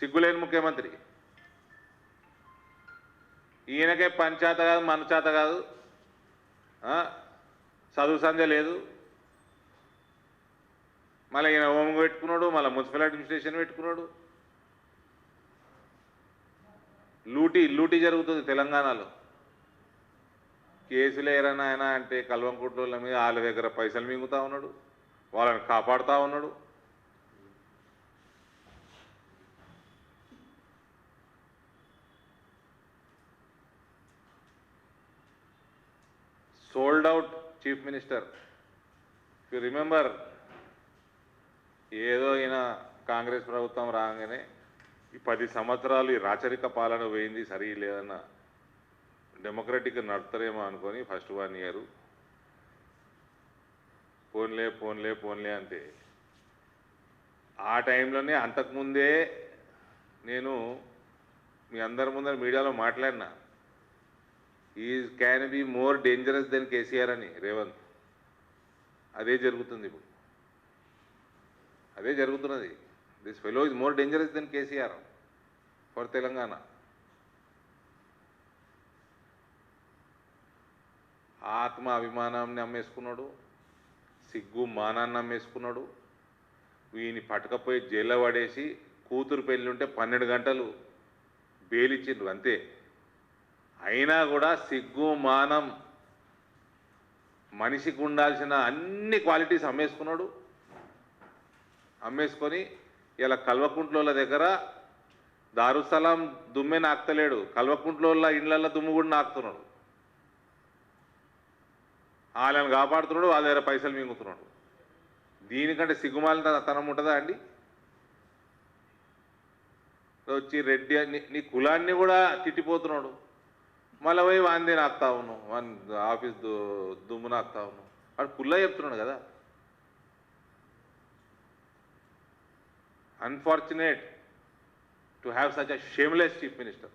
సిగ్గులేని ముఖ్యమంత్రి. ఈయనకే పని చేత కాదు, మన చేత కాదు, చదువు సంధ్య లేదు. మళ్ళీ ఈయన హోమ్ పెట్టుకున్నాడు, మళ్ళీ మున్సిపల్ అడ్మినిస్ట్రేషన్ పెట్టుకున్నాడు. లూటీ జరుగుతుంది తెలంగాణలో. కేసులు ఏరైనా ఆయన అంటే కల్వంకుట్ల మీద వాళ్ళ దగ్గర పైసలు మింగుతా ఉన్నాడు, వాళ్ళని కాపాడుతూ ఉన్నాడు. Sold out chief minister. You remember, ఏదో ఈయన కాంగ్రెస్ ప్రభుత్వం రాగానే ఈ 10 సంవత్సరాలు ఈ రాచరిక పాలన పోయింది, సరి లేదన్న డెమోక్రటిక్ నడుతారేమో అనుకొని ఫస్ట్ 1 ఇయర్ పోన్లే అంతే. ఆ టైంలోనే అంతకుముందే నేను మీ అందరి ముందర మీడియాలో మాట్లాడినా, is can be more dangerous than KCR అని రేవంత్. అదే జరుగుతుంది ఇప్పుడు, అదే జరుగుతున్నది. This fellow is more dangerous than KCR for Telangana. ఆత్మ అభిమానాన్ని అమ్మేసుకున్నాడు, సిగ్గు మానాన్ని అమ్మేసుకున్నాడు. వీని పట్టుకపోయి జైల్లో పడేసి కూతురు పెళ్ళి ఉంటే 12 గంటలు బెయిలిచ్చిండ్రు అంతే. అయినా కూడా సిగ్గు మానం, మనిషికి ఉండాల్సిన అన్ని క్వాలిటీస్ అమ్మేసుకున్నాడు. అమ్మేసుకొని ఇలా కల్వకుంట్ల దగ్గర దారుసలాం దుమ్మే నాకుతలేడు, కల్వకుంట్ల ఇండ్లల్లో దుమ్ము కూడా నాకుతున్నాడు. వాళ్ళని కాపాడుతున్నాడు, వాళ్ళ దగ్గర పైసలు మింగుతున్నాడు. దీనికంటే సిగ్గుమాలిన తనం ఉంటుందా అండి? వచ్చి రెడ్డి నీ కులాన్ని కూడా తిట్టిపోతున్నాడు, మళ్ళీ పోయి వాందే నాకుతా ఉన్నావు, వాన్ ఆఫీస్ దుమ్ము నాకుతా ఉన్నావు. వాడు కుల్లా చెప్తున్నాడు కదా. Unfortunate to have such a shameless chief minister.